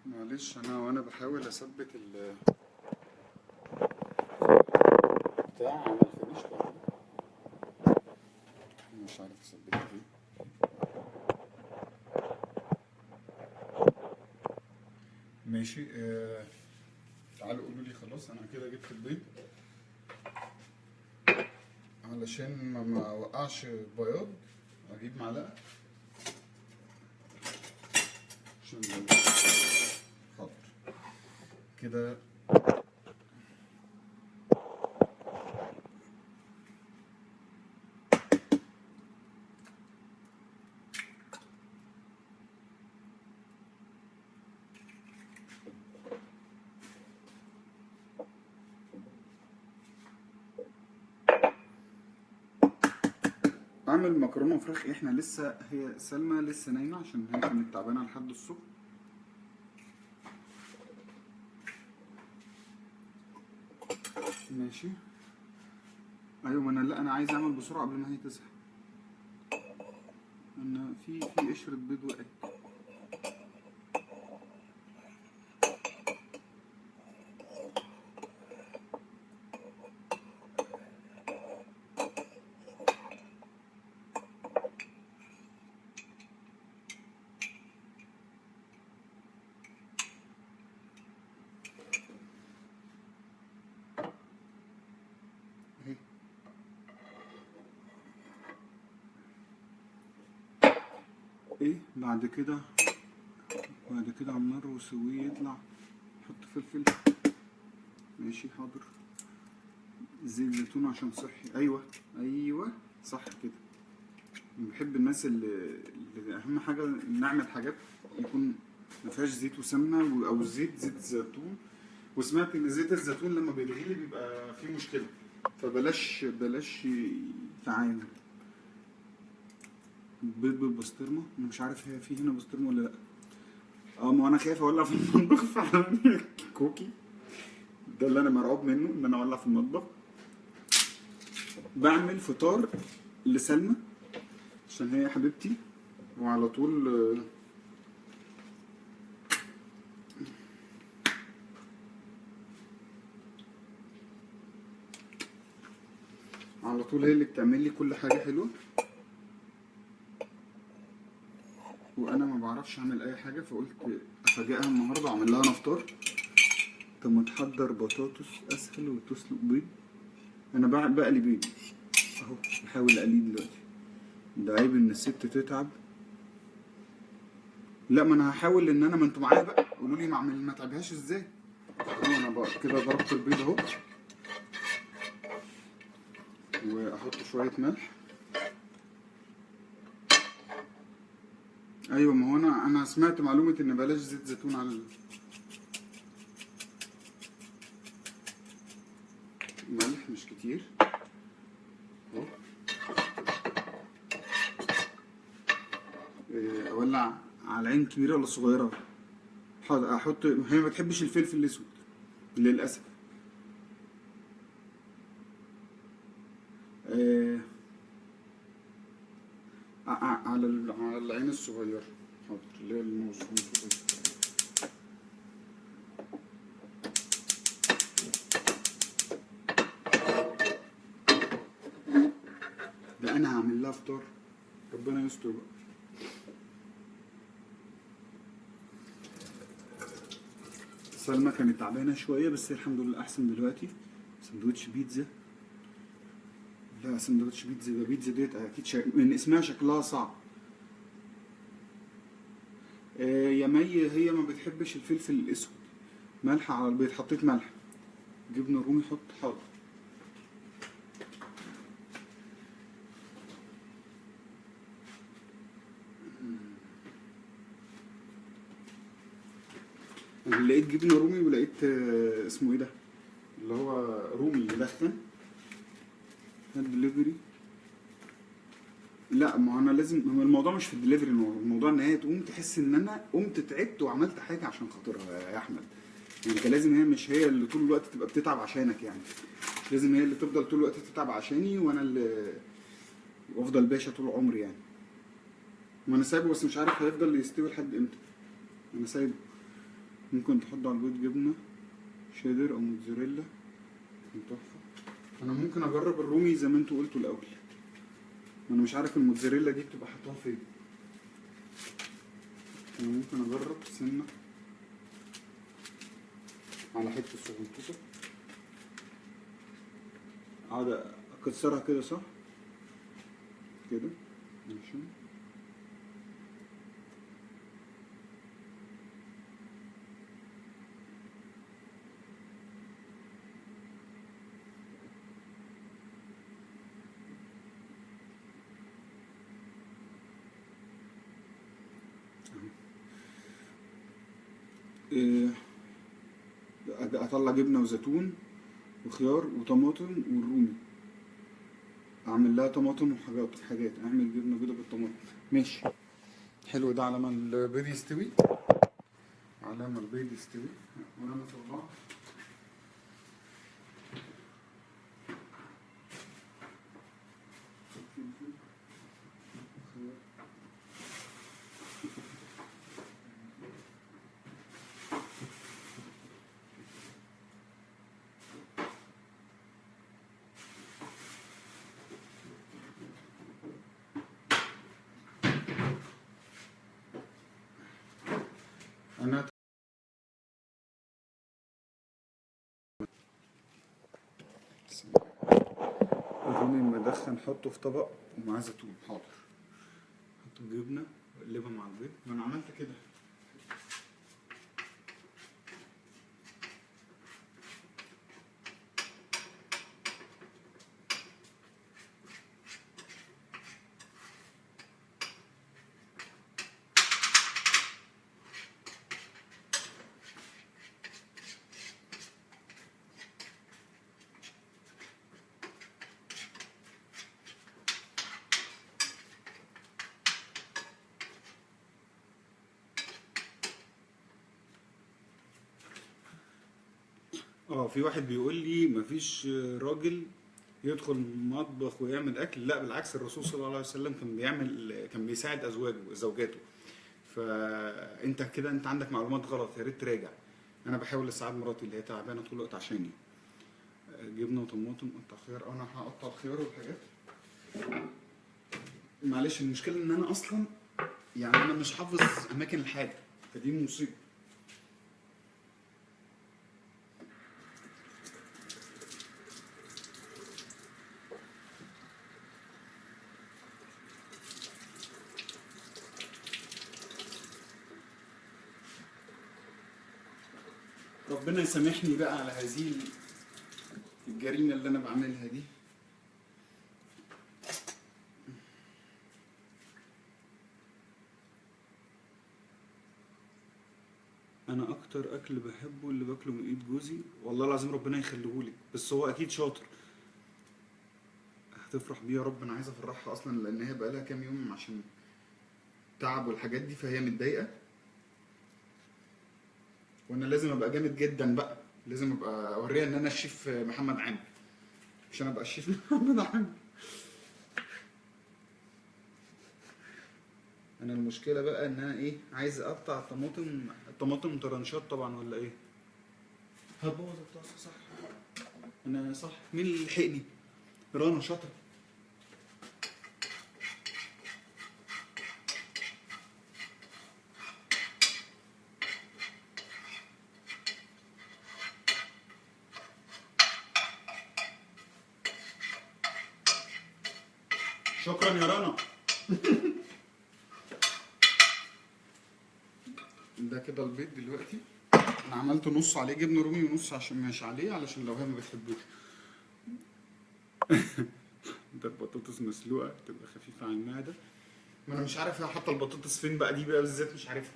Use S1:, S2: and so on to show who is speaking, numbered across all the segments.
S1: معلش انا وانا بحاول اثبت بتاع عمل فينيش برضه. مش عارف اثبتها فين. ماشي تعالوا قولوا لي خلاص انا كده جبت البيض علشان ما اوقعش بياض. اجيب معلقه عشان حاضر كده. اعمل مكرونه وفراخ. احنا لسه هي سلمى لسه نايمه عشان هي كانت تعبانه لحد الصبح. ماشي. ايوه ما انا لا انا عايز اعمل بسرعه قبل ما هي تصحى. انا في قشره بيض وقعت. اهي. ايه بعد كده على النار وسويه يطلع. حط فلفل. ماشي حاضر. زيت زيتون عشان صحي. ايوه صح كده. بحب الناس اللي اهم حاجه نعمل حاجات يكون ما فيهاش زيت وسمنه او زيت زيتون. وسمعت ان زيت الزيتون لما بيتغلي بيبقى فيه مشكله، فبلاش تعامل. بيض بالبسطرمه. انا مش عارف هي في هنا بسطرمه ولا لا. ما انا خايف اولع في المطبخ فعلا. كوكي ده اللي انا مرعوب منه، ان انا اولع في المطبخ. بعمل فطار لسلمى عشان هي حبيبتي وعلى طول على طول هي اللي بتعمل لي كل حاجه حلوه، وانا ما بعرفش اعمل اي حاجه، فقلت افاجئها النهارده اعمل لها انا فطار. طب ما تحضر بطاطس اسهل وتسلق بيض. انا بقلي بيض اهو، بحاول اقليه دلوقتي. ده عيب ان الست تتعب. لا ما انا هحاول ان انا، ما انتوا معايا بقى قولوا لي ما اتعبهاش ازاي. انا بقى كده ضربت البيض اهو، واحط شويه ملح. ايوه ما هو انا سمعت معلومه ان بلاش زيت زيتون على الملح مش كتير اهو. اولع على عين كبيره ولا صغيره؟ حاضر احط. هي ما بتحبش الفلفل الاسود للاسف. على العين الصغيره. حاضر اللي هي المظبوط كده. ده انا هعمل لها فطار، ربنا يستر بقى. سلمى كانت تعبانه شويه بس الحمد لله احسن دلوقتي. سندوتش بيتزا. لا سندوتش بيتزا ده بيتزا ديت اكيد من اسمها شكلها صعب. يا مي هي ما بتحبش الفلفل الاسود. ملح على البيض. حطيت ملح. جبنه رومي حط. حاضر. انا لقيت جبنه رومي ولقيت اسمه ايه ده اللي هو رومي يدخن. هات دليفري. لا ما انا لازم، هو الموضوع مش في الدليفري، الموضوع ان هي تقوم تحس ان انا قمت تعبت وعملت حاجه عشان خاطرها يا احمد. يعني انت لازم، هي مش هي اللي طول الوقت تبقى بتتعب عشانك يعني. مش لازم هي اللي تفضل طول الوقت تتعب عشاني وانا اللي وافضل باشا طول عمري يعني. ما انا سايبه بس مش عارف هيفضل يستوي لحد امتى. انا سايبه. ممكن تحط على البيض جبنه شيدر او موتزاريلا، تحفه. انا ممكن اجرب الرومي زي ما انتوا قلتوا الاول، انا مش عارف الموتزاريلا دي بتبقى حطها فين. انا ممكن اجرب سنه على حته صغنطوطه، اقعد اكسرها كده صح كده، ماشي. اطلع جبنه وزيتون وخيار وطماطم والرومي، اعمل لها طماطم وحاجات اعمل جبنه بيضه بالطماطم، ماشي. حلو ده على ما البيض يستوي، على ما البيض يستوي وانا مطلعه. انا الرومي مدخن حطه في طبق ومعاه زيتون، حاضر. حط جبنه واقلبها مع البيض، ما انا عملت كده. في واحد بيقول لي مفيش راجل يدخل مطبخ ويعمل اكل، لا بالعكس، الرسول صلى الله عليه وسلم كان بيساعد زوجاته. فانت كده انت عندك معلومات غلط، يا ريت تراجع. انا بحاول اساعد مراتي اللي هي تعبانه طول الوقت عشاني. جبنه وطماطم، قطع خيار، انا هقطع الخيار والحاجات. معلش المشكله ان انا اصلا يعني انا مش حافظ اماكن الحاجه، فدي مصيبه. ربنا يسامحني بقى على هذه الجريمه اللي انا بعملها دي. انا اكتر اكل بحبه اللي باكله من ايد جوزي، والله العظيم ربنا يخليهولك، بس هو اكيد شاطر، هتفرح بيه يا رب. انا عايز افرحها اصلا لان هي بقالها كام يوم عشان تعب والحاجات دي، فهي متضايقه، وانا لازم ابقى جامد جدا بقى، لازم ابقى اوريها ان انا الشيف محمد عامر، عشان ابقى الشيف محمد عامر. انا المشكله بقى ان انا ايه، عايز اقطع طماطم طرنشات طبعا ولا ايه، هتبوظ الطاسه صح. انا صح، مين اللي لحقني؟ رنا شاطر. شكرا يا رنا. ده كده البيض دلوقتي، انا عملت نص عليه جبنه رومي ونص عشان مش عليه، علشان لو هي ما بتحبوش. ده البطاطس مسلوقه تبقى خفيفه على المعده. ما انا مش عارف هي حاطه البطاطس فين بقى، دي بقى بالذات مش عارفها.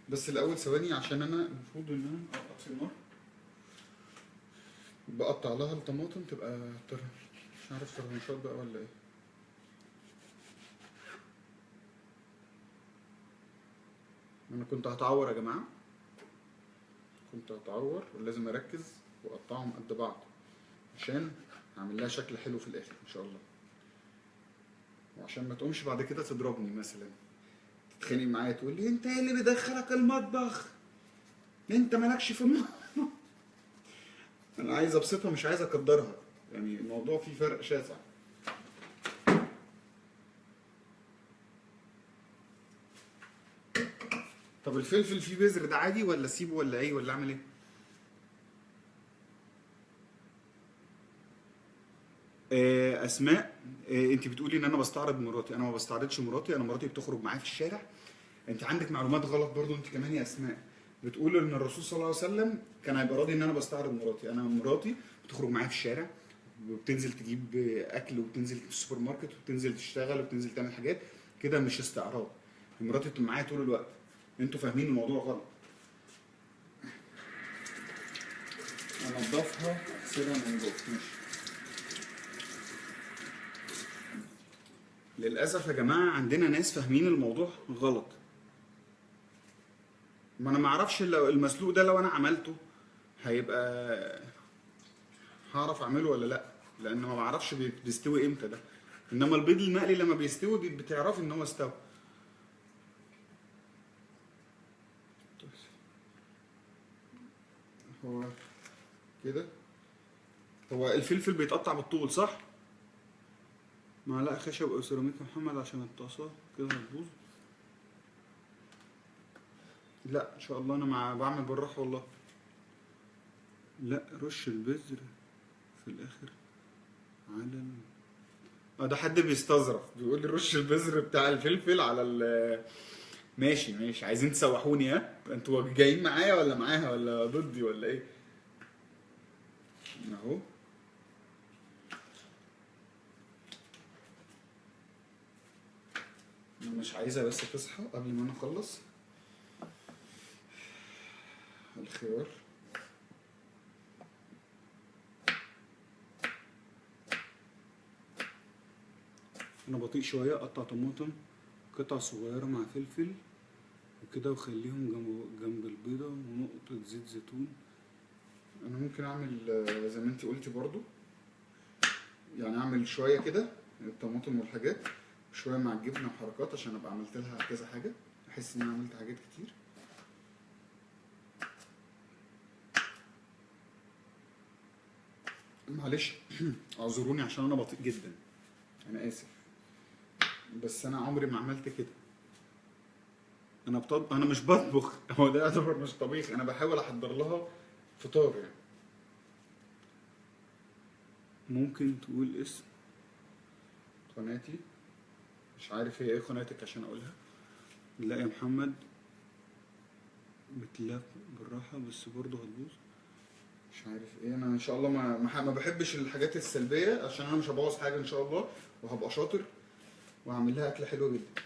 S1: بس الاول ثواني، عشان انا المفروض ان انا اطفي النار، بقطع لها الطماطم تبقى مش عارف طرنشات بقى ولا ايه. انا كنت هتعور يا جماعه، كنت هتعور ولازم اركز واقطعهم قد بعض عشان اعمل لها شكل حلو في الاخر ان شاء الله، وعشان ما تقومش بعد كده تضربني مثلا، تتخانق معايا تقول لي انت ايه اللي بيدخلك المطبخ، انت مالكش في انا عايز ابسطها مش عايز اقدرها، يعني الموضوع فيه فرق شاسع. طب الفلفل فيه بذر ده عادي ولا اسيبه ولا ايه ولا اعمل ايه؟ اسماء، انت بتقولي ان انا بستعرض مراتي، انا ما بستعرضش مراتي، انا مراتي بتخرج معايا في الشارع. انت عندك معلومات غلط برضو انت كمان يا اسماء. بتقول ان الرسول صلى الله عليه وسلم كان هيبقى راضي ان انا بستعرض مراتي. انا مراتي بتخرج معايا في الشارع وبتنزل تجيب اكل وبتنزل السوبر ماركت وبتنزل تشتغل وبتنزل تعمل حاجات كده، مش استعراض. مراتي بتبقى معايا طول الوقت. انتوا فاهمين الموضوع غلط. انضفها اغسلها من جوه ماشي. للاسف يا جماعه عندنا ناس فاهمين الموضوع غلط. ما انا ما اعرفش لو المسلوق ده لو انا عملته هيبقى هعرف اعمله ولا لا، لان ما بعرفش بيستوي امتى ده. انما البيض المقلي لما بيستوي بتعرفي ان هو استوى. هو كده. هو الفلفل بيتقطع بالطول صح؟ معلقه خشب او سيراميك يا محمد عشان الطاسه كده هتبوظ. لا ان شاء الله انا بعمل بالراحه والله. لا رش البذر في الاخر على ده حد بيستظرف بيقول لي رش البذر بتاع الفلفل على ماشي ماشي، عايزين تسوحوني ها؟ انتوا جايين معايا ولا معاها ولا ضدي ولا ايه؟ اهو. انا مش عايزها بس تصحى قبل ما انا اخلص. الخيار انا بطيء شويه. اقطع طماطم قطع صغيره مع فلفل وكده وخليهم جنب البيضه ونقطه زيت زيتون. انا ممكن اعمل زي ما انت قلتي برضو، يعني اعمل شويه كده الطماطم والحاجات شويه مع الجبنه وحركات عشان ابقى عملت لها كذا حاجه، احس ان انا عملت حاجات كتير. معلش اعذروني عشان انا بطيء جدا، انا اسف، بس انا عمري ما عملت كده. انا مش بطبخ هو ده يعتبر مش طبيخ، انا بحاول احضر لها فطار يعني. ممكن تقول اسم قناتي؟ مش عارف هي ايه قناتك عشان اقولها. لا يا محمد بتلف بالراحة بس برضه هتبوظ. مش عارف ايه. انا ان شاء الله ما بحبش الحاجات السلبية عشان انا مش هبوظ حاجة ان شاء الله، وهبقى شاطر وهعمل لها اكلة حلوة جدا.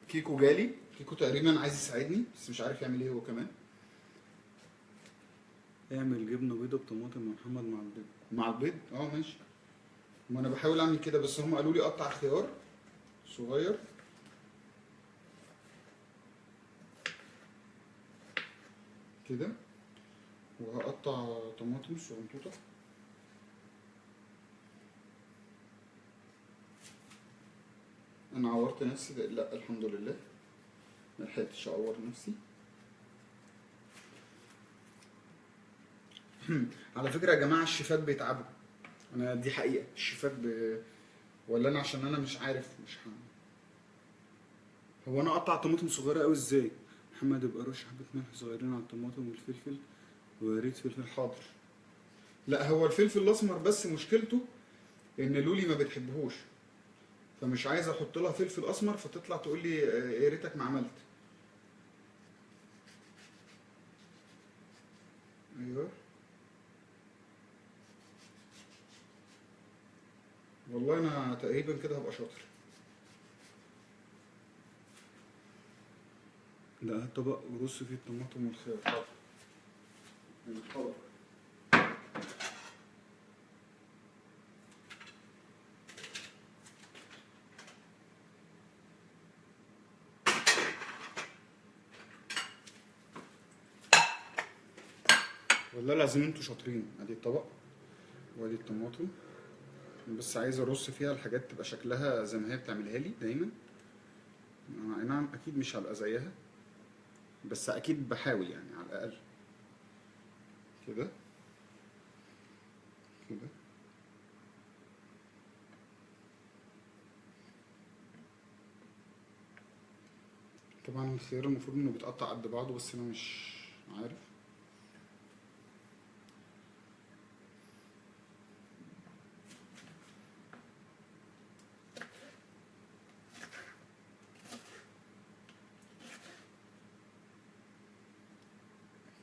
S1: كيكو جالي، كيكو تقريبا عايز يساعدني بس مش عارف يعمل ايه هو كمان. اعمل جبنة بيضة بطماطم يا محمد مع البيض. مع البيض ماشي. ما انا بحاول اعمل كده بس هم قالوا لي قطع خيار صغير كده، وهقطع طماطم صغنطوطه. انا عورت نفسي ده؟ لا الحمد لله ملحقتش اعور نفسي. على فكره يا جماعه الشيفات بيتعبوا، انا دي حقيقه. الشيفات ولا انا عشان انا مش عارف مش هو انا اقطع طماطم صغيره قوي ازاي؟ محمد يبقى رش حبه ملح صغيرين على الطماطم والفلفل ويا ريت فلفل. حاضر. لا هو الفلفل الاسمر بس مشكلته ان لولي ما بتحبهوش، فمش عايز احط لها فلفل اسمر فتطلع تقول لي يا ريتك ما عملت. ايوه والله انا تقريبا كده هبقى شاطر. ده هات طبق ورص فيه الطماطم والخيار. حاضر. الطبق والله العظيم انتوا شاطرين. ادي الطبق وادي الطماطم، بس عايز ارص فيها الحاجات تبقى شكلها زي ما هي بتعملها لي دايما. اي نعم اكيد مش هبقى زيها بس اكيد بحاول يعني على الاقل. كده كده. طبعا الخيار المفروض انه بيتقطع قد بعضه، بس انا مش عارف.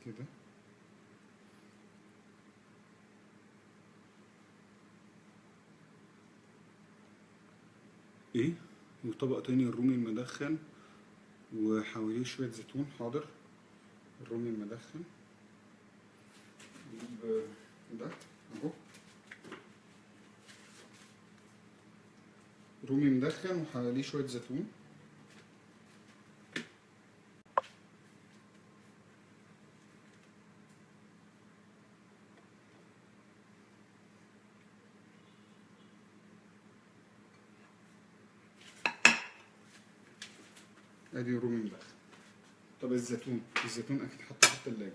S1: كده ايه. وطبق تاني الرومي المدخن وحواليه شوية زيتون. حاضر. الرومي المدخن نجيب ده اهو، رومي مدخن وحواليه شوية زيتون. ادي رومي مدخن. طب الزيتون اكيد حطه في التلاجة.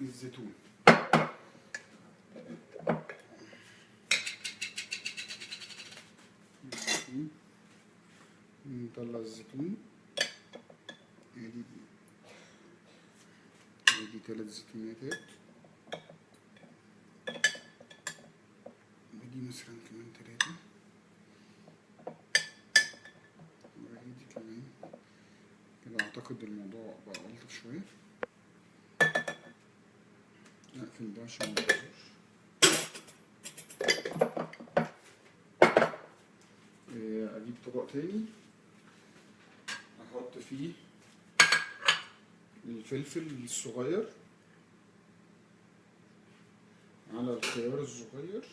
S1: الزيتون نطلع الزيتون. ادي 3 زيتونات اهي. ودي مثلا كمان 3، ودي كمان كده. اعتقد الموضوع بقى ألطف شوية. اقفل ده عشان ميبوظوش. اجيب طبق تاني احط فيه الفلفل الصغير على الخيار الصغير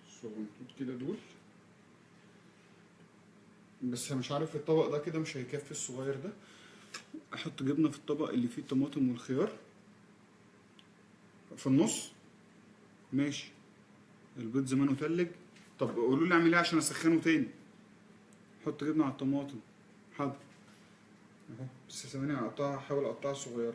S1: الصغنطوط كده دول. بس مش عارف الطبق ده كده مش هيكفي الصغير ده. احط جبنه في الطبق اللي فيه الطماطم والخيار في النص. ماشي. البيض زمانه تلج. طب قولوا لي اعمل ايه عشان اسخنه تاني. حط جبنه على الطماطم. حاضر اهو. بس ثواني اقطعها، احاول اقطعها صغيره.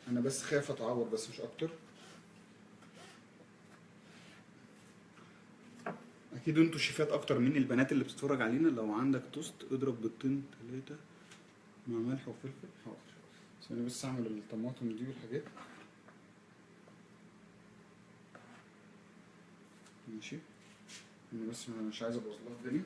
S1: انا بس خايف اتعور بس مش اكتر. اكيد انتوا شيفات اكتر مني البنات اللي بتتفرج علينا. لو عندك توست اضرب بيضتين 3 مع ملح وفلفل. حاضر. ثواني بس اعمل الطماطم دي والحاجات. ماشي. انا بس مش عايز ابوظ لها الدنيا.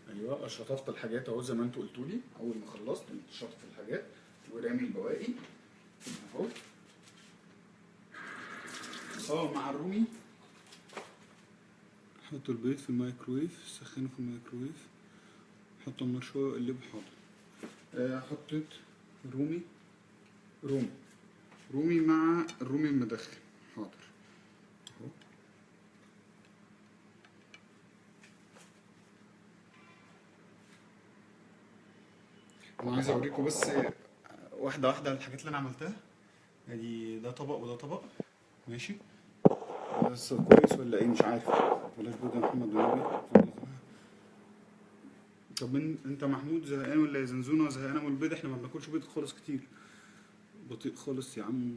S1: ايوه شطفت الحاجات اهو زي ما انتوا قلتوا لي. اول ما خلصت شطف الحاجات ورامي البواقي اهو. مع الرومي حط البيض في الميكرويف. سخنه في الميكرويف. حط النار شويه وقلبه. حاضر. حطيت رومي مع الرومي المدخن. حاضر اهو. انا عايز اوريكم بس واحده واحده الحاجات اللي انا عملتها. ادي ده طبق وده طبق. ماشي. بس كويس ولا ايه مش عارف. بلاش بيض يا محمد والنبي. طب انت محمود زهقان ولا يا زنزونه زهقانه من البيض؟ احنا ما بناكلش بيض خالص كتير. بطيء خالص يا عم.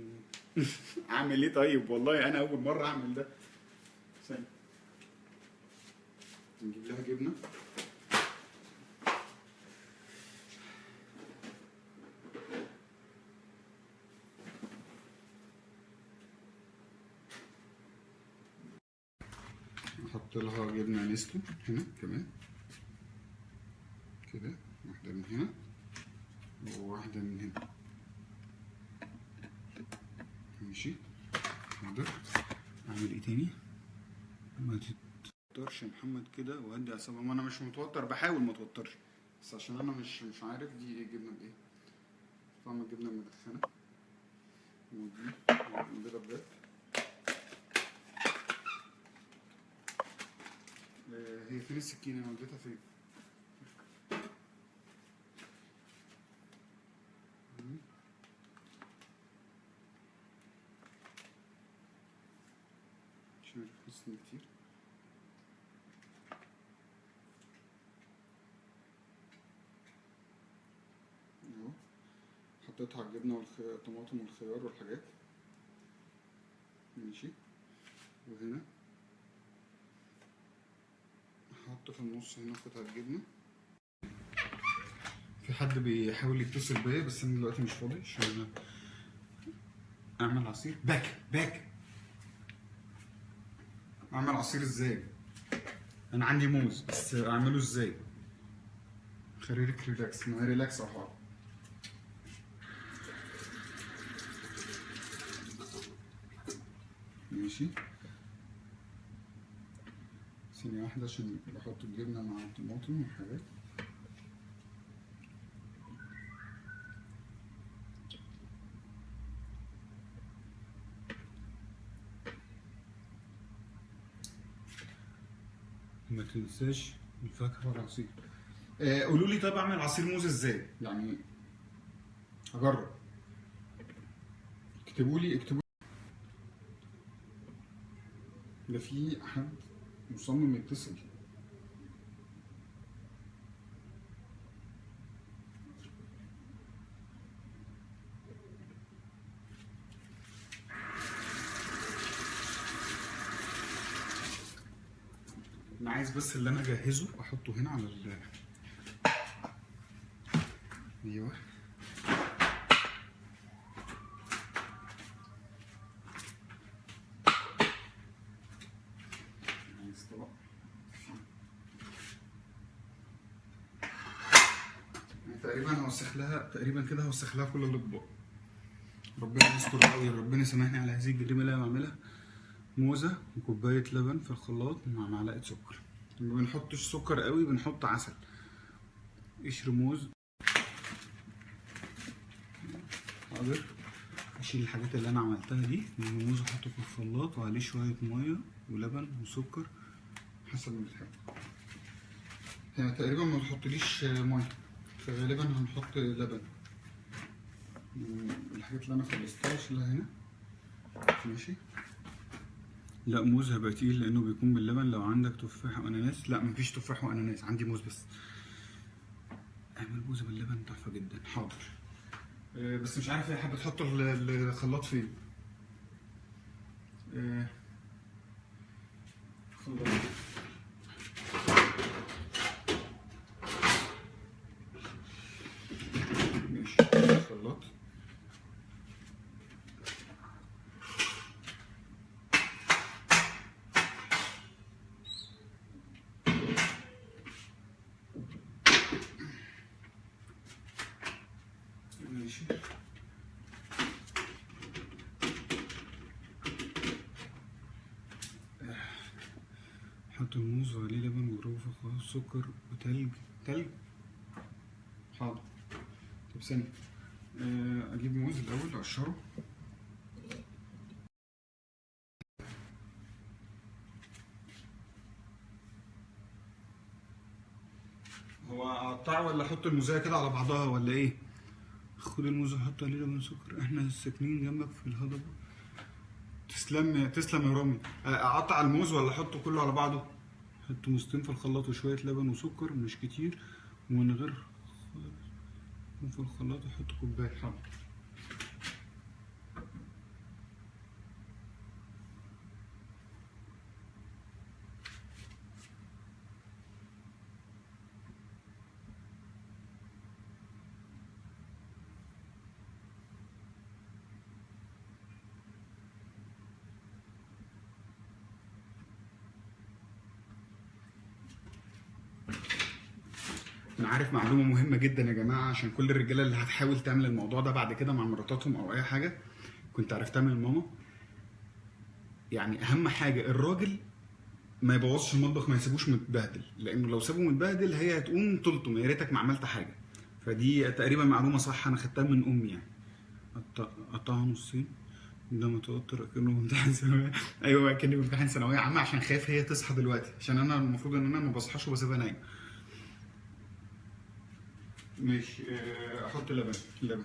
S1: اعمل ايه طيب؟ والله انا اول مره اعمل ده. ثانيه نجيب لها جبنه. احط لها جبنه نستو هنا كمان كده. واحده من هنا وواحده من هنا. ماشي حاضر. اعمل ايه تاني؟ ما تتوترش يا محمد كده وهدي اعصابك. ما انا مش متوتر، بحاول ما اتوترش، بس عشان انا مش عارف دي ايه جبنه بايه. طعم الجبنه المدخنه ودي البيضه بجد. هي فين السكينه؟ انا وديتها فين؟ عشان حاسس ان كتير. اهو حطيتها على الجبنه والطماطم والخيار والحاجات. ماشي. وهنا هحط في النص هنا قطعه جبنه. في حد بيحاول يتصل بيا بس انا دلوقتي مش فاضي عشان اعمل عصير. باك اعمل عصير ازاي؟ انا عندي موز بس اعمله ازاي؟ خليك ريلاكس، ما ريلاكس اهو. ماشي ثانية واحدة عشان بحط الجبنة مع الطماطم والحاجات. ما تنساش الفاكهة والعصير. قولوا لي طب اعمل عصير موز ازاي؟ يعني هجرب. اكتبوا لي. ده في حد مصمم يتصل. انا عايز بس اللي انا اجهزه احطه هنا على ايوه. عايز طبق. تقريبا كده هوسخ لها كل الاطباق. ربنا يستر قوي، ربنا يسامحني على هذه الجريمه اللي انا بعملها. موزه وكوبايه لبن في الخلاط مع معلقه سكر. ما بنحطش سكر قوي، بنحط عسل. قشر موز. حاضر. اشيل الحاجات اللي انا عملتها دي من الموز، احطه في الخلاط وعليه شويه ميه ولبن وسكر حسب ما بتحب. هي تقريبا ما بتحطليش ميه، فغالبا هنحط لبن. الحاجات اللي انا خلصتها اشيلها هنا. ماشي. لا موز هيبقى تقيل لانه بيكون باللبن. لو عندك تفاح واناناس. لا مفيش تفاح واناناس، عندي موز بس. اعمل موز باللبن تحفه جدا. حاضر. بس مش عارف هي حابه تحط الخلاط فين. خلاط. ماشي خلاط. ماشي. حط الموز وعليه لبن وجروه خلاص سكر وتلج. حاضر. طب ثانية. اجيب موز الاول اقشره. هو اقطعه ولا احط الموزايه كده على بعضها ولا ايه؟ خد الموز وحط عليه لبن سكر. احنا ساكنين جنبك في الهضبه. تسلم يا رامي. اقطع الموز ولا احطه كله على بعضه؟ حط موزتين في الخلاط وشويه لبن وسكر مش كتير ومن غير في الخلاط. احط كوبايه. حاضر. انا عارف معلومه مهمه جدا يا جماعه عشان كل الرجاله اللي هتحاول تعمل الموضوع ده بعد كده مع مراتاتهم او اي حاجه. كنت عرفتها من ماما. يعني اهم حاجه الراجل ما يبوظش المطبخ، ما يسيبوش متبهدل، لانه لو سابه متبهدل هي هتقوم تلطم، يا ريتك ما عملت حاجه. فدي تقريبا معلومه صح، انا خدتها من امي يعني. قطعها نصين ده متوتر كأنه امتحان ثانوية. ايوه كأني بامتحان ثانوية عامة، عشان خايف هي تصحى دلوقتي، عشان انا المفروض ان انا ما بصحاش وبسيبها نايمة. ماشي. احط لبن.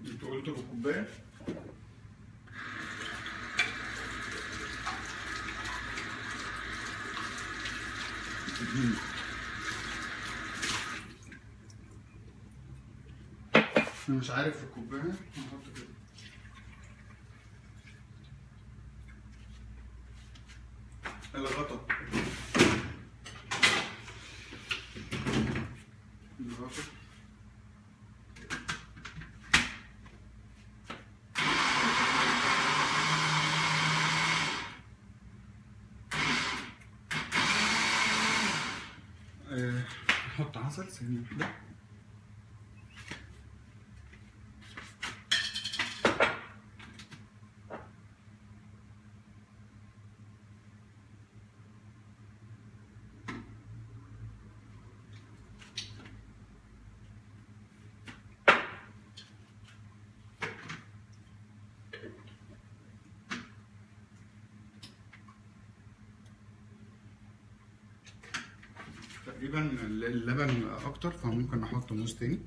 S1: انتوا قلتوا كوباية. انا مش عارف في الكوبايه هحط كده. الغطا. احط عسل ثانيه واحده. تقريبا اللبن اكتر، فممكن احط موز تاني.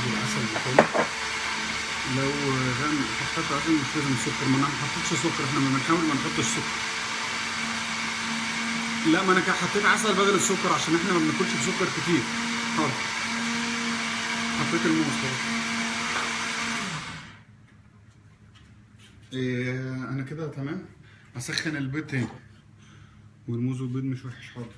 S1: العسل بتاعي لو حطيت عسل مش لازم سكر، ما انا ما حطيتش سكر، احنا بنحاول ما نحطش سكر. لا ما انا حطيت عسل بدل السكر عشان احنا ما بناكلش بسكر كتير. حاضر. حطيت الموز خلاص. انا كده تمام. اسخن البيض تاني، والموز والبيض مش وحش. حاضر.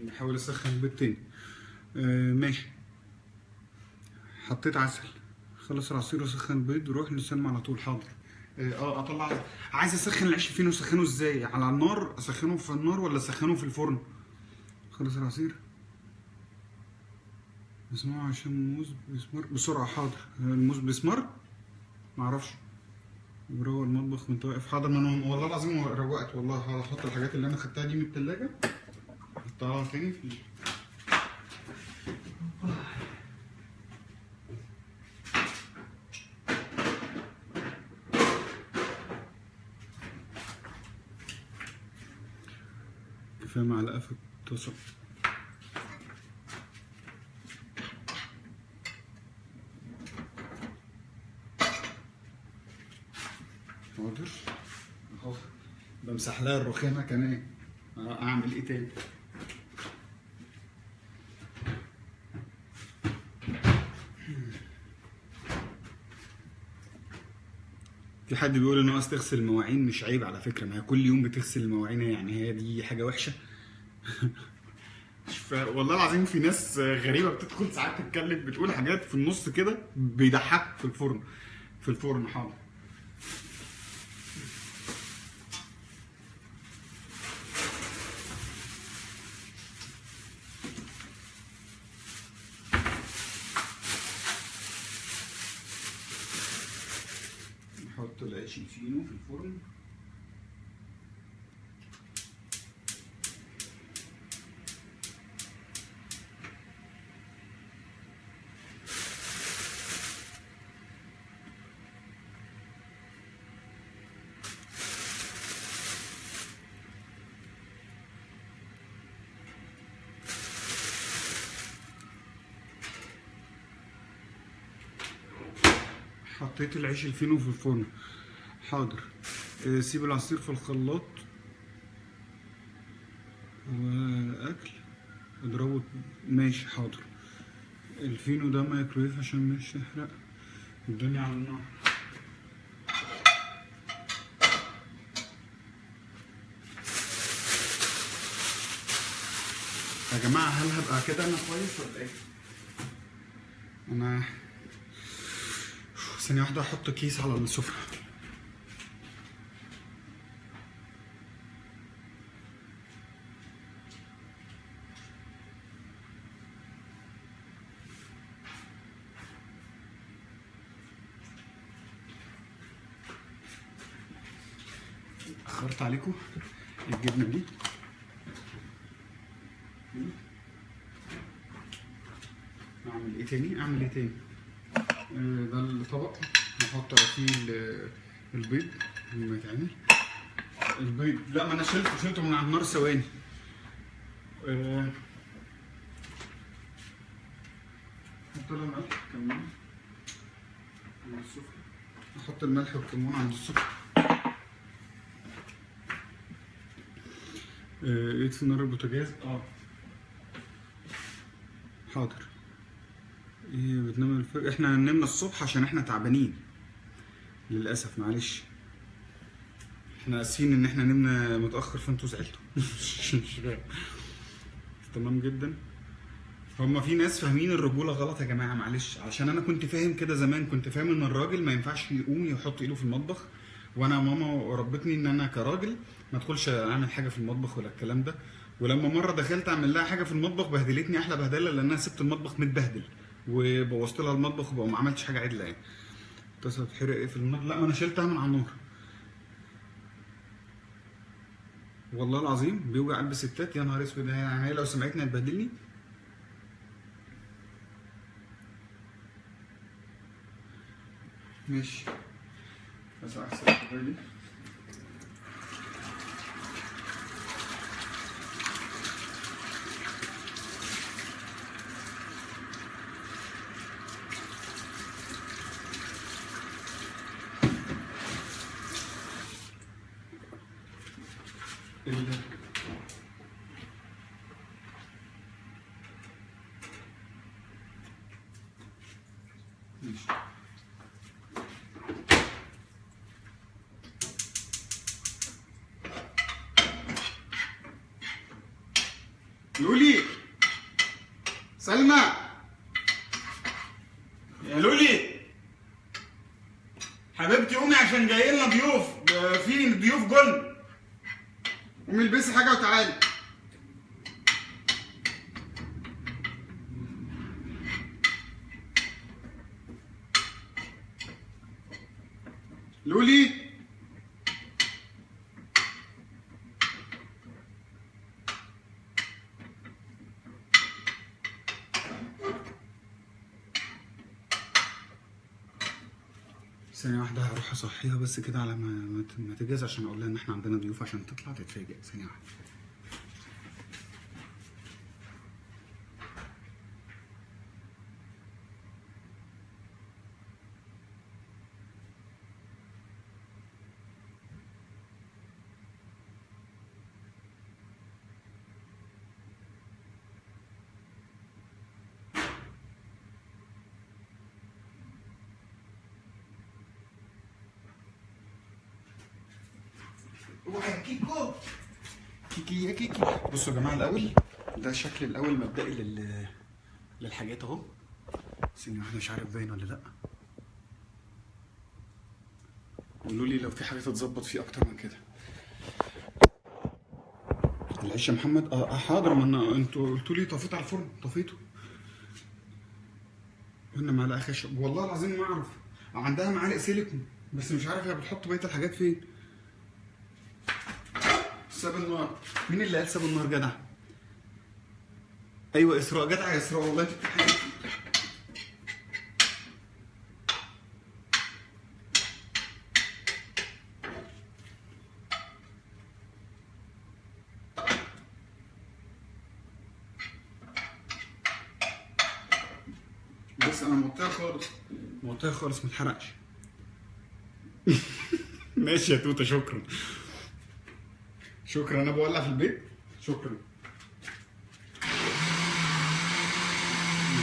S1: نحاول اسخن البيض تاني. ماشي. حطيت عسل، خلص العصير وسخن البيض وروح للسلم على طول. حاضر. اطلع. عايز اسخن العيش فين واسخنه ازاي؟ على النار؟ اسخنه في النار ولا اسخنه في الفرن؟ خلص العصير. اسمعوا عشان الموز بيسمر بسرعة. حاضر. الموز بيسمر؟ معرفش. بروق المطبخ وانت واقف. حاضر. ما انا والله العظيم روقت والله. هحط الحاجات اللي انا خدتها دي من التلاجة احطها تاني في كفاية معلقة في الطاسة. حاضر اهو. بمسح لها الرخامة كمان. اعمل ايه تاني؟ في حد بيقول ان ناقص تغسل المواعين. مش عيب على فكره، ما هي كل يوم بتغسل المواعين، يعني هي دي حاجه وحشه؟ والله العظيم في ناس غريبه بتدخل ساعات تتكلم، بتقول حاجات في النص كده بيضحك في الفرن. حاضر. نحط العيش الفينو في الفرن. حطيت العيش الفينو في الفرن. حاضر. سيب العصير في الخلاط واكل اضربه. ماشي حاضر. الفينو ده مايكرويف عشان مش يحرق الدنيا على النار. يا جماعه هل هبقى كده انا كويس ولا ايه؟ انا ثانيه واحده احط كيس على السفره. اخرت عليكم. الجبنه دي اعمل ايه تاني؟ ده الطبق نحط فيه البيض لما يتعمل. البيض لا، ما انا شلته من على النار ثواني. نحط لها ملح كمون على السفرة. احط الملح والكمون عند السفرة. اطفي نار البوتاجاز. حاضر. ايه بتنام الفجر؟ احنا نمنا الصبح عشان احنا تعبانين للاسف، معلش. احنا اسفين ان احنا نمنا متاخر فانتوا زعلتوا. تمام جدا. هما في ناس فاهمين الرجوله غلط يا جماعه، معلش. عشان انا كنت فاهم كده زمان، كنت فاهم ان الراجل ما ينفعش يقوم يحط ايده في المطبخ، وانا ماما ربتني ان انا كراجل ما ادخلش اعمل حاجه في المطبخ ولا الكلام ده. ولما مره دخلت اعمل لها حاجه في المطبخ بهدلتني احلى بهدله، لان انا سبت المطبخ متبهدل وبوظت لها المطبخ وما عملتش حاجه عدله يعني. اتصل اتحرق ايه في المطبخ؟ لا، ما انا شلتها من على النار. والله العظيم بيوجع قلب الستات. يا نهار اسود، يعني هي لو سمعتني هتبهدلني. ماشي بس احسن دي. ماشي. لولي، سلمى، يا لولي حبيبتي قومي عشان جاي لنا ضيوف. في ضيوف جن. قومي البسي حاجه وتعالي. لولي ثانية واحدة هروح اصحيها بس كده على ما تجهز، عشان اقول لها ان احنا عندنا ضيوف عشان تطلع تتفاجئ. ثانية واحدة. يا كيكو، كيكي يا كيكي. بصوا يا جماعه، الاول ده الشكل الاول المبدئي للحاجات اهو. ثانيه واحده، مش عارف باين ولا لا. قولوا لي لو في حاجه تتظبط فيه اكتر من كده. العيش يا محمد. حاضر. ما انتوا قلتوا لي طفيت على الفرن، طفيته. قلنا معلقه خشب. والله العظيم ما اعرف. عندها معالق سيليكون. بس مش عارف هي بتحط بقيه الحاجات فين. ساب النار. مين اللي قال ساب النار؟ جدع. ايوه اسراء، جدع يا اسراء والله. بس انا موطيها خالص، موطيها خالص ما اتحرقش. ماشي يا توته، شكرا. شكرا، انا بولع في البيت. شكرا.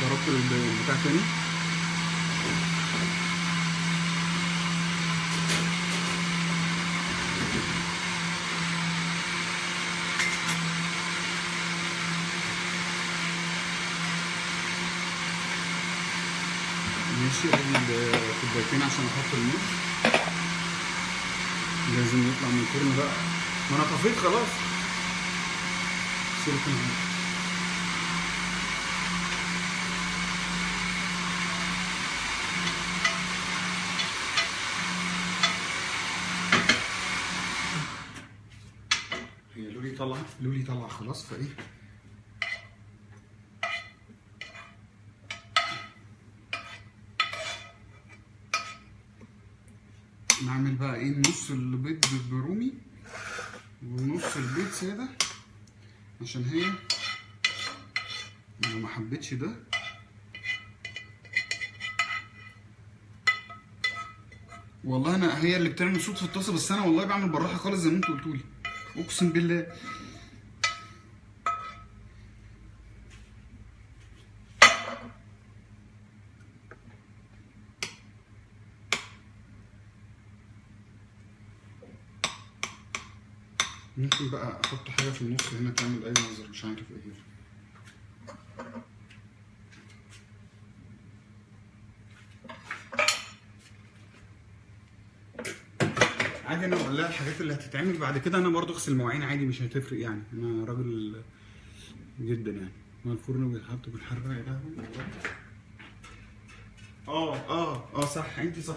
S1: ضربت البتاع تاني. ماشي، ادي الكوبايتين عشان احط الموز. لازم يطلع من الفرن بقى، ما انا طفيت خلاص. سيليكون عندي. هي لولي طالعه، لولي طالعه خلاص، فايه نعمل بقى ايه؟ نص البيض برومي ونص البيض ساده، عشان هي لو ما حبيتش ده. والله انا هي اللي بتعمل صوت في الطاسه، بس انا والله بعمل بالراحه خالص زي ما انتوا قلتولي، اقسم بالله. ممكن بقى احط حاجه في النص هنا تعمل اي منظر، مش عارف ايه هي. عادي، انا بقول لها الحاجات اللي هتتعمل بعد كده. انا برضو اغسل مواعين عادي، مش هتفرق يعني. انا راجل جدا يعني. ما الفرن بيتحط بالحراره يا لهوي. صح، انت صح.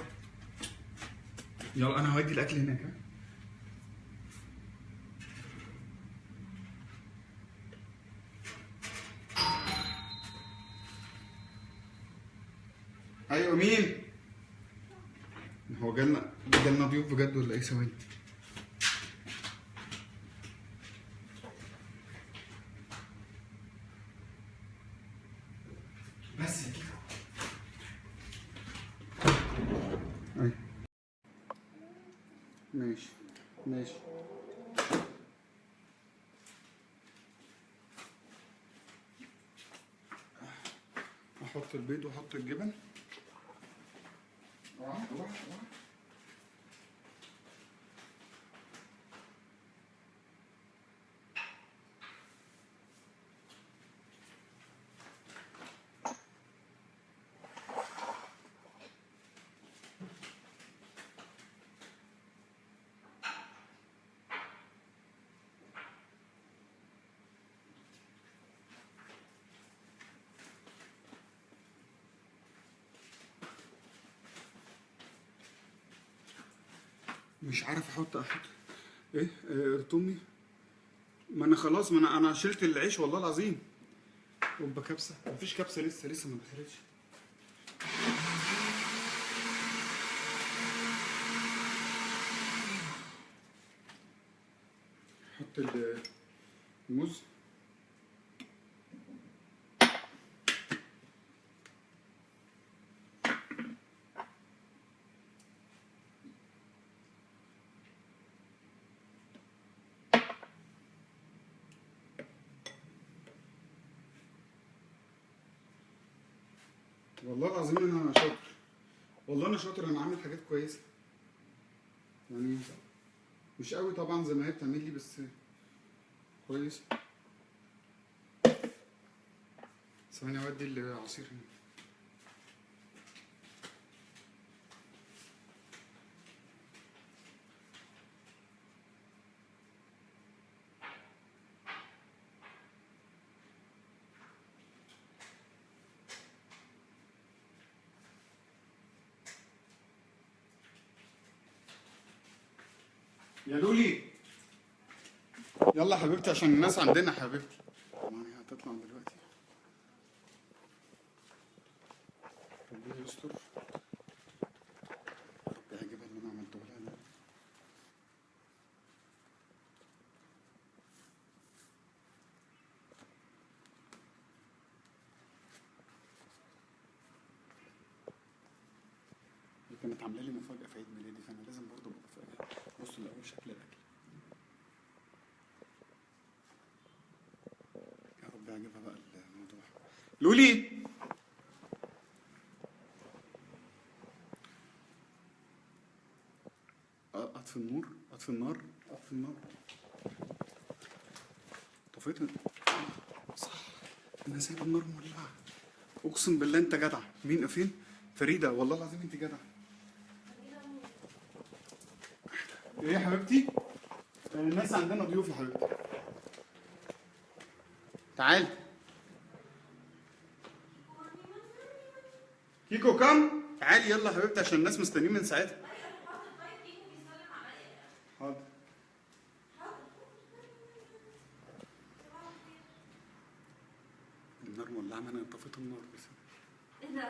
S1: يلا انا هودي الاكل هناك. ها ايوه مين؟ هو جالنا ضيوف بجد ولا ايه؟ ثواني. بس ايوه ماشي ماشي. احط البيض واحط الجبن. واحده واحده. مش عارف احط ايه تومي. ما انا خلاص، ما انا شلت العيش والله العظيم. وبقى كبسه؟ مفيش كبسه، لسه ما دخلتش. حط الموز. والله العظيم انا شاطر، والله انا شاطر، انا عامل حاجات كويسه يعني. مش قوي طبعا زي ما هي بتعمل لي، بس كويس. ثواني اودي العصير هنا. يا لولي يلا يا حبيبتي عشان الناس عندنا يا حبيبتي. ما هي هتطلع دلوقتي. ربنا يستر. يا رب هجيبها اللي انا عملته لها ده. دي كانت عامله لي مفاجاه في عيد ميلادي، فانا لازم برضه ابقى مفاجاه. بصوا الاول شكل الاكل. يا رب هجيبها بقى الموضوع. لولي اطفي النور، اطفي النار، اطفي النار. طفيت صح. انا سايب النار مولعه. اقسم بالله انت جدع. مين فين؟ فريده والله العظيم انت جدع. ايه يا حبيبتي؟ الناس عندنا ضيوف يا حبيبتي. تعال كيكو كم؟ تعالي يلا يا حبيبتي عشان الناس مستنيين من ساعتها. حاضر. النار مولعه، ما انا طفيت النار بس.
S2: ايه ده؟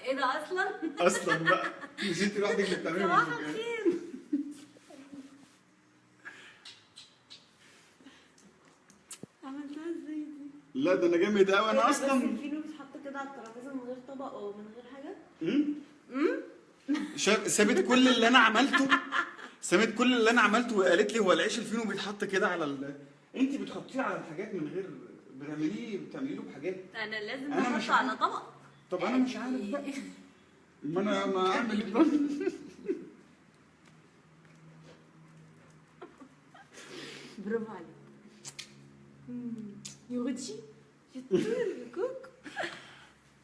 S2: ايه ده اصلا؟
S1: اصلا بقى مش انت لوحدك اللي بتعملي
S2: صباح
S1: المفاجآت.
S2: الخير. عملتها ازاي دي؟
S1: لا ده انا جامد قوي انا
S2: بس
S1: اصلا.
S2: الفينو بيتحط كده على الترابيزه من غير طبق او من غير حاجه؟
S1: سابت كل اللي انا عملته، سابت كل اللي انا عملته وقالت لي هو العيش الفينو بيتحط كده على انت بتحطيه على الحاجات من غير، بتعمليه له بحاجات.
S2: انا لازم
S1: أنا مش
S2: احطه على طبق.
S1: طب انا مش عارف بقى. ما انا ما اعمل ايه بقى؟
S2: برافو عليك. يغدشي شطور كوك.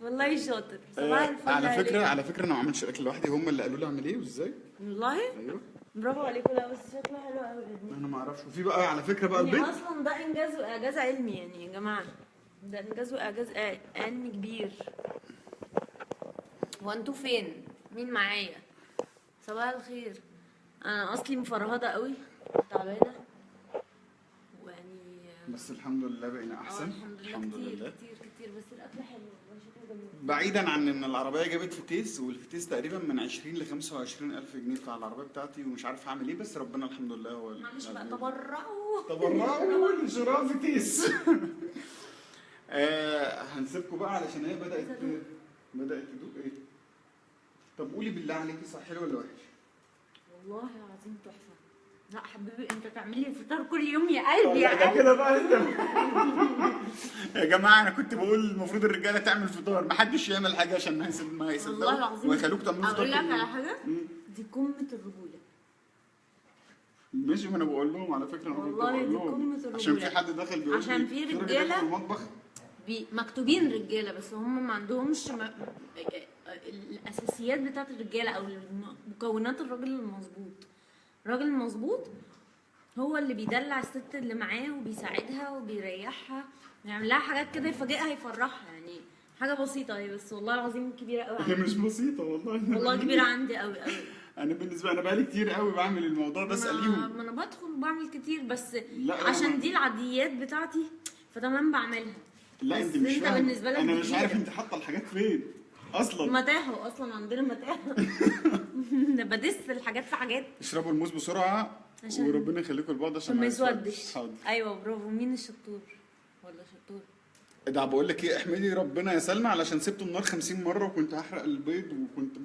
S2: والله شاطر. صباح الفل
S1: على
S2: عليك.
S1: فكره على فكره انا ما عملتش الاكل لوحدي، هم اللي قالوا لي اعمل ايه وازاي.
S2: والله
S1: ايوه
S2: برافو عليكم. لا بس شكله حلو قوي يا ابني.
S1: انا ما اعرفش. وفي بقى على فكره بقى
S2: يعني
S1: البيض.
S2: اصلا ده انجاز واعجاز علمي يعني يا جماعه. ده انجاز واعجاز علمي كبير. هو انتوا فين؟ مين معايا؟ صباح الخير. انا اصلي مفرهده قوي، تعبانه ويعني
S1: بس الحمد لله بقينا احسن.
S2: الحمد لله كتير كتير كتير. بس الاكل حلو والله شكله جميل.
S1: بعيدا عن ان العربيه جابت فتيس، والفتيس تقريبا من 20 ل 25 الف جنيه بتاع العربيه بتاعتي، ومش عارف هعمل ايه، بس ربنا الحمد لله هو
S2: معلش بقى تبرعوا.
S1: تبرعوا لشراء فتيس. هنسيبكم بقى علشان هي بدات تدوق. ايه طب قولي بالله عليكي صح حلو ولا وحش؟
S2: والله العظيم تحفه. لا حبيبي انت تعمل لي الفطار كل يوم يا قلبي يا
S1: ده
S2: قلبي.
S1: كده بقى انت. يا جماعه انا كنت بقول المفروض الرجاله تعمل فطار، محدش يعمل حاجه عشان ما يصدقوا
S2: والله العظيم
S1: ويخلوك تعملوا فطار.
S2: اقول لك
S1: كل
S2: على
S1: يوم.
S2: حاجه، دي قمه الرجوله.
S1: ماشي، ما انا بقول لهم على فكره، انا كنت
S2: والله
S1: بقول
S2: دي
S1: لهم
S2: قمة الرجولة.
S1: عشان في حد دخل بيقول
S2: عشان
S1: لي
S2: في
S1: راجل
S2: رجالة
S1: داخل في المطبخ.
S2: مكتوبين رجاله بس هم ما عندهمش الاساسيات بتاعت الرجاله او مكونات الراجل المظبوط. الراجل المظبوط هو اللي بيدلع الست اللي معاه وبيساعدها وبيريحها، يعمل لها حاجات كده يفاجئها يفرحها. يعني حاجه بسيطه هي بس والله العظيم كبيره قوي
S1: هي
S2: عندي.
S1: مش بسيطه والله.
S2: والله كبيره عندي قوي قوي.
S1: انا بالنسبه انا بقالي كتير قوي بعمل الموضوع ده، اساليهم.
S2: ما انا بدخل وبعمل كتير بس
S1: لا،
S2: عشان دي العاديات بتاعتي فتمام بعملها.
S1: لا
S2: بس
S1: انت مش فاهمه.
S2: بالنسبه لك
S1: انا
S2: دي
S1: مش عارف
S2: كبيرة.
S1: انت حاطه الحاجات فين اصلا.
S2: متاهه اصلا عندنا متاهه. بدس الحاجات في حاجات
S1: اشربوا الموز بسرعه
S2: عشان
S1: وربنا يخليكم لبعض عشان
S2: ما يسودش.
S1: حاضر.
S2: ايوه برافو. مين الشطور ولا شطور؟
S1: ده بقول لك ايه، احمدي ربنا يا سلمى علشان سبت النار 50 مره وكنت هحرق البيض وكنت،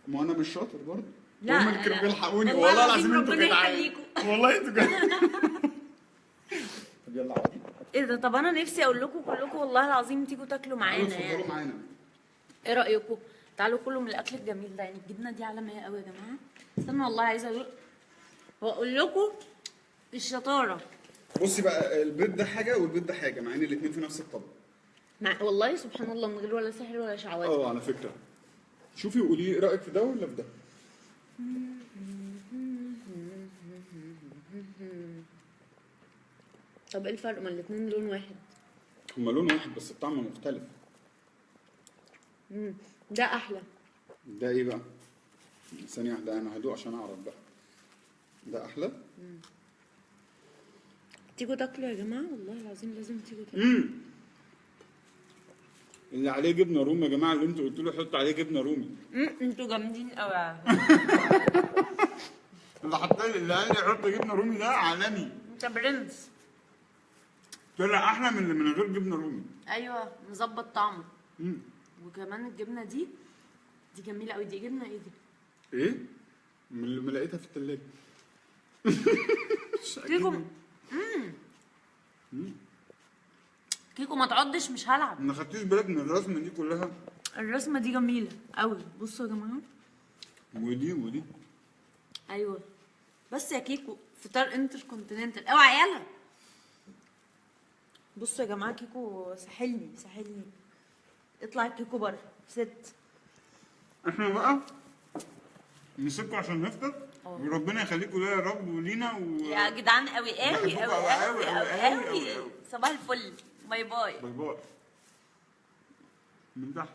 S1: ما انا مش شاطر برضه.
S2: لا،
S1: هم اللي كانوا
S2: لا.
S1: بيلحقوني
S2: والله
S1: والله
S2: العظيم
S1: العظيم انتوا
S2: ربنا
S1: جدعان.
S2: يخليكم.
S1: والله انتوا جدعان. طب يلا عادي.
S2: ايه ده؟ طب انا نفسي اقول لكم كلكم والله العظيم تيجوا تاكلوا معانا
S1: اتفضلوا
S2: يعني.
S1: معانا.
S2: ايه رايكم؟ تعالوا كلوا من الاكل الجميل ده. يعني الجبنه دي عالميه قوي يا جماعه. استنى والله عايزه واقول لكم الشطاره.
S1: بصي بقى، البيض ده حاجه والبيض ده حاجه، مع ان الاثنين في نفس الطبق.
S2: والله سبحان الله من غير ولا سحر ولا شعوذه.
S1: على فكره شوفي وقولي ايه رايك في ده ولا في ده.
S2: طب ايه الفرق؟ ما الاتنين لون واحد.
S1: هما لون واحد بس الطعم مختلف.
S2: ده احلى.
S1: ده ايه بقى؟ ثانية واحدة انا هدوق عشان اعرف بقى. ده احلى؟
S2: تيجوا تاكلوا يا جماعه، والله العظيم لازم تيجوا تاكلوا.
S1: اللي عليه جبنة رومي يا جماعة، اللي انتوا قلتوا له حط عليه جبنة رومي.
S2: انتوا جامدين قوي.
S1: اللي قال لي حط جبنة رومي ده عالمي.
S2: انت برنس.
S1: طلع احلى من اللي من غير جبنة رومي.
S2: ايوه مظبط طعمه. وكمان الجبنه دي جميله قوي. دي جبنه ايه دي؟
S1: ايه؟ من اللي لقيتها في التلاجة.
S2: كيكو. كيكو ما تعضش، مش هلعب.
S1: ما خدتيش بالك من الرسمة دي كلها؟
S2: الرسمه دي جميله قوي. بصوا يا جماعه.
S1: ودي
S2: ايوه بس يا كيكو فطار انتر كونتيننتال. اوعى يلا. بصوا يا جماعه كيكو ساحلني. اطلع كيكو بره ست.
S1: احنا بقى نسيبكم عشان نفطر. وربنا يخليكم ليا يا رب ولينا
S2: يا جدعان قوي قوي قوي قوي. صباح الفل. باي باي.
S1: باي باي. من تحت.